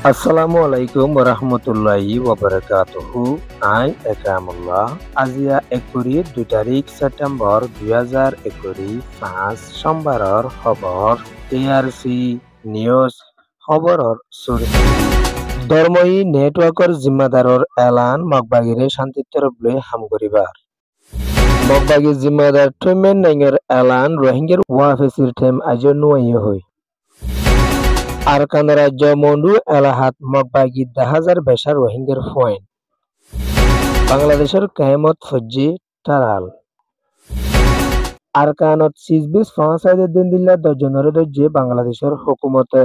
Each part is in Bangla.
আসসালামু আলাইকুম ওরহমতুল্লাহি ওয়াবারাকাতুহু। আই একরামুল্লাহ। আজিয়া ২ তাৰিখ ছেপ্টেম্বৰ ২০২১ সোমবাৰৰ খবৰ ARC নিউজ খবৰৰ চুৰি ধৰ্মই নেটৱৰ্কৰ জিম্মাদাৰৰ এলান মগবাগিৰে শান্তিৰ তৰফলৈ হাম কৰিবাৰ মগবাগি জিম্মাদার ট্রেমেন নাইঙের এলান রোহিঙ্গার ওয়াফেসির ঠেম আজও নুয়াইয়ে হই আরকান রাজ্য মন্ডু এলাহাত মগবাগি ১০,০০০ বেশা রোহিঙ্গার পয়েন্ট বাংলাদেশের কায়ামত ফজ্জি টারাল আরকানত সিজবিস ফাঁসাইদের দিন দিল্লা দজনের দজ্জে বাংলাদেশের হুকুমতে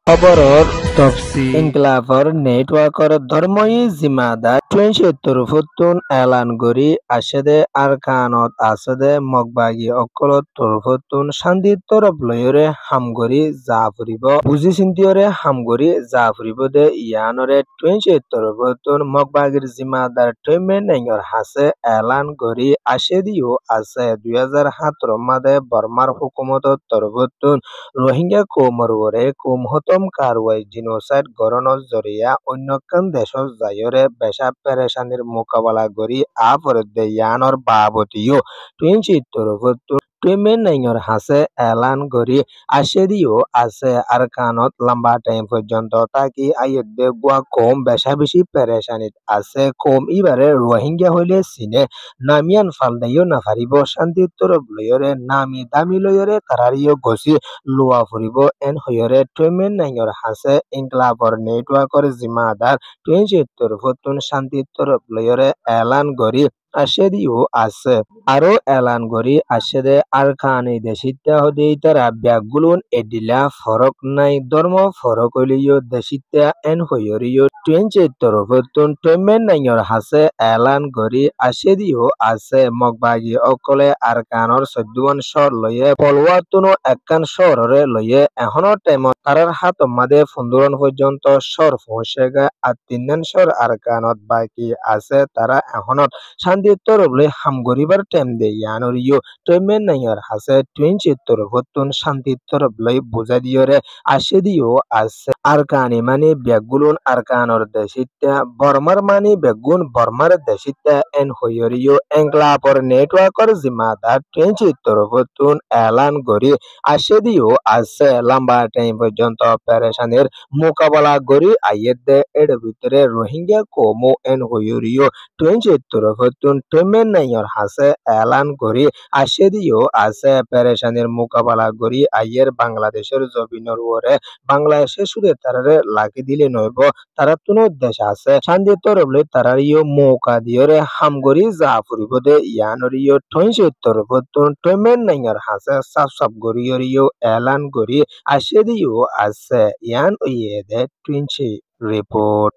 খবরর তফসিল ইনকলাফর নেটওয়ার্কর ধর্মই জিম্মাদার ৭৪ এলান গরি আশেদে আরকানত আসেদে মগবাগি অকলত তরফতুন শান্তি তরফ লয়রে হামগরি যা ফুরিব বুঝি চিন্তিয়রে হামগরি যা ফুরিব দে ইয়ানরে ৭৪ মগবাগির জিম্মাদার টৈমে নেঙর হাসে এলান গরি আশেদিও আছে ২০১৭ মাদে বর্মার হুকুমতর তরফতুন রোহিঙ্গা কৌমর ওরে কৌম হতম কারওয়াই জিনোসাইড গরণর জরিয়া অন্যকান দেশত যায়রে বেশা পেরেশানির মোকাবেলা করি আপরদে ইয়ানর বাবতিও ৭৪ টুইমেন নাইঙর হাসে এলান গরি আশেদিও আছে আর কানত লম্বা টাইম পর্যন্ত তাকি আইয়দে গুয়া কম বেশা বেশি পেরেশানিত আছে কম ইবারে রোহিঙ্গা হইলে সিনে নামিয়ান ফালদাইও না পারিব শান্তির তরফ লয়রে নামি দামি লয়রে তারারিও গছি লোয়া ফুরিব এন হইরে টুইমেন নাইঙর হাসে ইনকলাবর নেটওয়ার্কর জিম্মাদার ৭৪ শান্তির তরফ লয়রে এলান গরি আশেদিও আছে আরো এলান গরি আশেদে আরকানি দেশিতা হদেই তারা ব্যাগগুলুন এডিলা ফরক নাই ধর্ম ফরক হইলিও দেশিতা এন হইরিও ৭৪ টৈমেন নাইঙর হাসে এলান গরি আশেদিও আছে মগবাগি অকলে আরকানর ১৪ শহর লয়ে পলওয়াতুনো একান শহরে লয়ে এখনো টাইমত তারার হাত মাদে ১৫ পর্যন্ত শহর পৌঁছেগা আর ৩ শহর আরকানত বাকি আছে তারা এখনত শান্তির তরফলে হাম গরিবার টাইম দে ইয়ানরিও টৈমেন নাইঙর হাসে ৭৪ শান্তির তরফলৈ বুঝা দিয়রে আশেদিও আছে আরকানি মানে ব্যাগগুলুন আরকানর দেশিতা বর্মার মানে বেগুন বর্মার দেশিতা এন হইরিও এনক্লাবর নেটওয়ার্কর জিম্মাদার ৭৪ এলান গরি আশেদিও আছে লম্বা টাইম পর্যন্ত পেরেশানির মোকাবেলা করি আইয়েদে এর ভিতরে রোহিঙ্গা কমো এন হইরিও ৭৪ টৈমেন নাইঙর হাসে এলান গরি আশেদিও আছে পেরেশানির মোকাবেলা করি আইয়ের বাংলাদেশের জমিনের ওরে বাংলাদেশে সুদে তারারে লাগি দিলে নইব তারা তুনো দেশ আছে শান্তি তরফলে তারারিও মৌকা দিয়রে হামগরি যা ফুরিব দে ইয়ানরিও ৭৪ টৈমেন নাইঙর হাসে সাফ সাফ গরিয়রিও এলান গরি আশেদিও আছে ইয়ান ইয়েদে 20 রিপোর্ট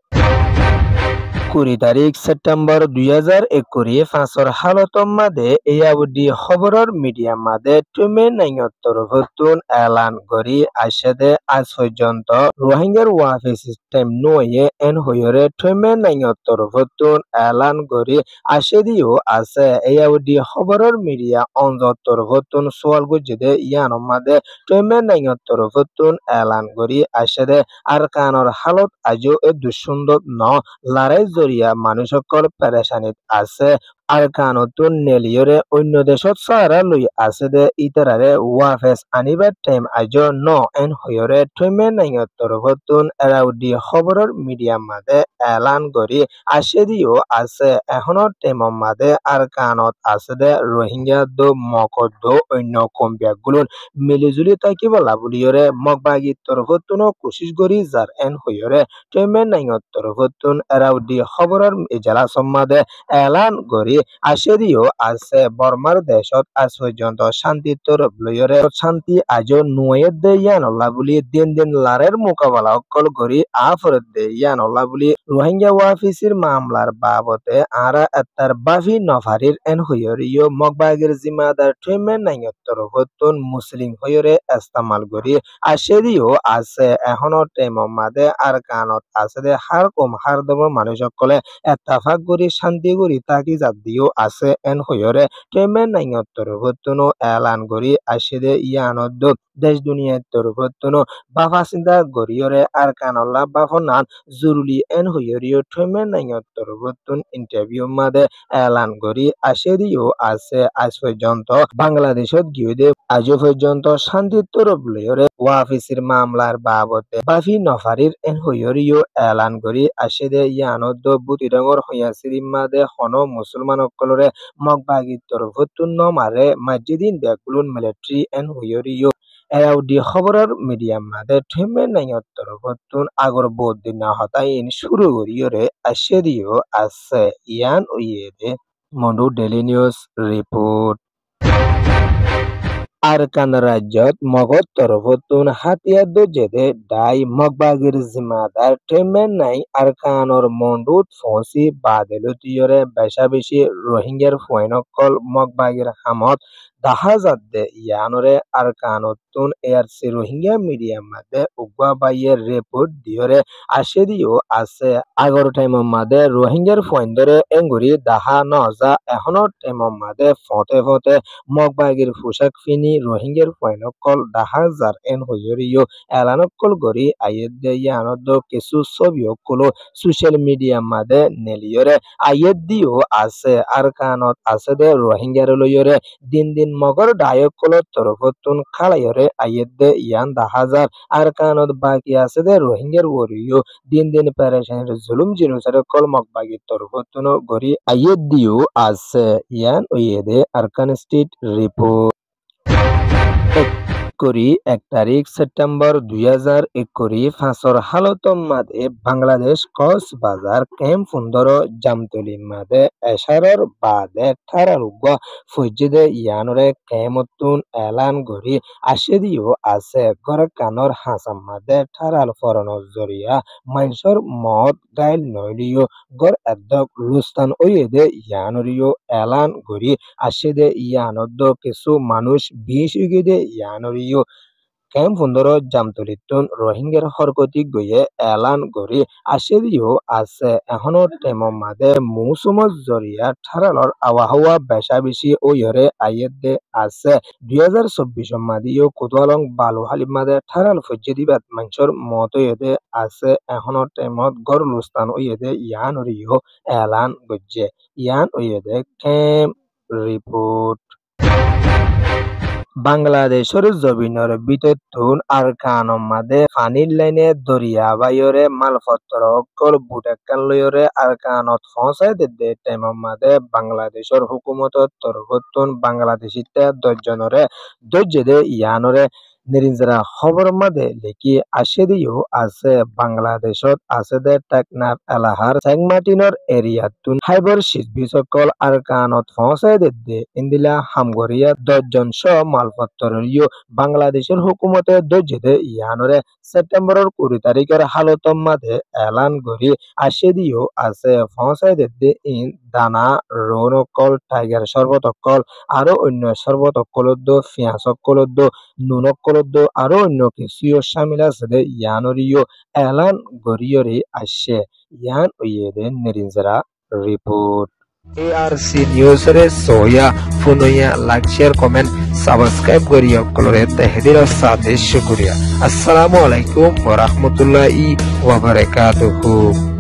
২০ তারিখ ছেপ্টেম্বৰ ২০২১ হালতম মাদে এয়াবডি খবরর মিডিয়া মাদে টুমে নাইঙর তরফতুন এলান গরি আশেদে আজ পর্যন্ত রোহিঙ্গার ওয়াফি সিস্টেম নয়ে এন হইরে টুমে নাইঙর তরফতুন এলান গরি আশেদিও আছে এয়াবডি খবরর মিডিয়া অঞ্জর তরফতুন সোয়াল গুজিদে ইয়ান মাদে টুমে নাইঙর তরফতুন এলান গরি আশেদে আর কানর হালত আজও এ দুঃসুন্দর ন লড়াই জরিয়া মানুষসকল পেরেশানিত আছে আর কানতুন নেলিয়রে অন্য দেশত সারা লই আছে দে ইতারারে ওয়াফেস আনিবার টাইম আজ ন এন হইরে টৈমে নাইঙর তরফতুন এরাউডি খবরর মিডিয়া মাদে এলান গরি আশেদিও আছে এখনো টাইম মাদে আর কানত আছে দে রোহিঙ্গা দো মকদ অন্য কম্বিয়াগুলুন মিলিজুলি তাকিব লাবুলিয়রে মগবাগি তরফতুন কোশিশ গরি যার এন হইরে টৈমে নাইঙর তরফতুন এরাউডি খবরর ইজলা সম্মাদে এলান গরি আশেদিও আছে বর্মার দেশত আজ পর্যন্ত শান্তি তরফ লয়রে শান্তি আজও নুয়ে দে ইয়ানল্লা বলি দিন দিন লারের মোকাবেলা অকল করি আফরত দে ইয়ানল্লা বলি রোহিঙ্গা ওয়াফিসির মামলার বাবতে আরা এত্তার বাফি নফারির এন হইরিও মগবাগির জিম্মাদার ট্রেমেন নাইঙর তরফতুন মুসলিম হইরে ইস্তেমাল করি আশেদিও আছে এখনো টাইম মাদে আর কানত আছে দে হার কম হার দম মানুষ সকলে এত্তাফাক করি শান্তি করি তাকি যার দিও আছে এন হইরে টেমেন নাইয়ত তরফতুনো এলান গরি আশেদে ইয়ানদ দেশ দুনিয়ার তরফতুনো বাফা চিন্তা গরিয়রে আর কানল্লা বাফনান জরুরি এন হইরিও টেমেন নাইয়ত তরফতুন ইন্টারভিউ মাদে এলান গরি আশেদিও আছে আজ পর্যন্ত বাংলাদেশত গিয়ে আজ পর্যন্ত শান্তির তরফ লইরে ওয়াফিসির মামলার বাবদে বাফি নফারির এন হইরিও এলান গরি আশেদে ইয়ানদ বুতিডঙ্গর হইয়াছির মাদে হন মুসলমান সকলরে মগবাগির তরফতুন নমারে মাজিদিন বেগুলুন মিলিটারি এন হইরিও এরাউডি খবরের মিডিয়াম মাদে ঠেমে নাইয়ত তরফতুন আগর বদিন না হতাইন শুরু করিয়রে আশেদিও আছে ইয়ান ওয়েদে মন্ডু ডেইলি নিউজ রিপোর্ট আরকান রাজ্যত মগধ তরফতুন হাতিয়ার দোজেদে ডাই মগবাগির জিম্মাদার টেমেন নাই আরকানর মন্ডুত ফসি বাদেলুতিয়রে বেশা বেশি রোহিঙ্গার ফয়নকল মগবাগির হামত দাহাজাদে ইয়ানরে আরকানতুন এয়ারসি রোহিঙ্গা মিডিয়াম মাদে উগবা বাইয়ের রিপোর্ট দিয়রে আশেদিও আছে আগর টাইম মাদে রোহিঙ্গার ফয়ন্দরে এঙ্গুরি দাহা নজা এখনো টাইম মাদে ফতে ফতে মগবাগির পোশাক ফিনি রোহিঙ্গার ফয়নকল দাহাজার এন হইরিও এলানকল গরি আয়েদ দে ইয়ানদ কিছু ছবিও কলো সোশ্যাল মিডিয়া মাদে নেলিয়রে আয়েদ দিও আছে আরকানত আছে দে রোহিঙ্গার লইয়রে দিন দিন মগর ডায়কল তরফতুন খালাইরে আয়েদ দে ইয়ান দাহাজার আরকানত বাকি আছে দে রোহিঙ্গার ওরিও দিন দিন পেরেশানের জুলুম জিনুসারে কল মগবাগির তরফতুন গরি আয়েদ দিও আছে ইয়ান ওয়েদে আরকান স্টেট রিপোর্ট করি 1 তারিখ সেপ্টেম্বর 2021 ফাঁসর হালতম মাদে বাংলাদেশ কক্সবাজার ক্যাম্প 15 জামতলি মাদে এশারর বাদে ঠারারুগা ফজ্জিদে ইয়ানরে ক্যামতুন এলান গরি আশেদিও আছে গরকানর হাসাম মাদে ঠারাল ফরনর জরিয়া মাইনসর মদ গাইল নইলিও গর এদ্দক লুস্তান ওয়েদে ইয়ানরিও এলান গরি আশেদে ইয়ানদ্দ কিছু মানুষ 20 উগিদে ইয়ানরিও ক্যাম্প 15 জামতলিতুন রোহিঙ্গার হরকতি গইয়ে এলান গরি আশেদিও আছে এখনো টেম মাদে মৌসুমত জরিয়া ঠারালর আবহাওয়া বেশা বেশি ওইরে আয়েদ দে আছে 2024 মাদিও কোতোয়ালং বালুহালি মাদে ঠারাল ফজ্জে দিবাত মাংসর মত ওয়েদে আছে এখনো টেমত গর লুস্তান ওয়েদে ইয়ান রিও এলান গজ্জে ইয়ান ওয়েদে ক্যাম্প রিপোর্ট বাংলাদেশের জমিনের বিততুন আরকানম মাদে পানির লাইনে দরিয়া বাইরে মালপত্র অকল বুটেকান লইরে আরকানত পৌঁছায় দে টাইম মাদে বাংলাদেশের হুকুমতর তরফতুন বাংলাদেশিতে 10 জনরে দজ্জেদে ইয়ানরে নিরিঞ্জরা খবর মাদে লেখি আশেদিও আছে বাংলাদেশত আছে দে টেকনাফ এলাহার সেংমাটিনর এরিয়াতুন হাইবর শিজবি সকল আরকানত পৌঁছায় দে ইন্দিলা হামগরিয়া 10 জন সহ মালপত্তরিও বাংলাদেশের হুকুমতে দজ্জেদে ইয়ানরে সেপ্টেম্বরের 20 তারিখের হালতম মাদে এলান গরি আশেদিও আছে পৌঁছায় দে ইন দানা রোনকল টাইগার শরবতকল আরো অন্য শরবতকলদ্দ ফিয়াসকলদ্দ নুনকলদ্দ আরো অন্য কিছুও শামিল আছে দে ইয়ানরিও এলান গরিয়রে আসে ইয়ান ওয়েদে নিরিঞ্জরা রিপোর্ট ARC নিউজ রে সোয়া ফুনয়া লাইক শেয়ার কমেন্ট সাবস্ক্রাইব করিয়া কলরে তাহদির সাথে শুকরিয়া আসসালামু আলাইকুম ওয়া রাহমাতুল্লাহি ওয়া বারাকাতুহু।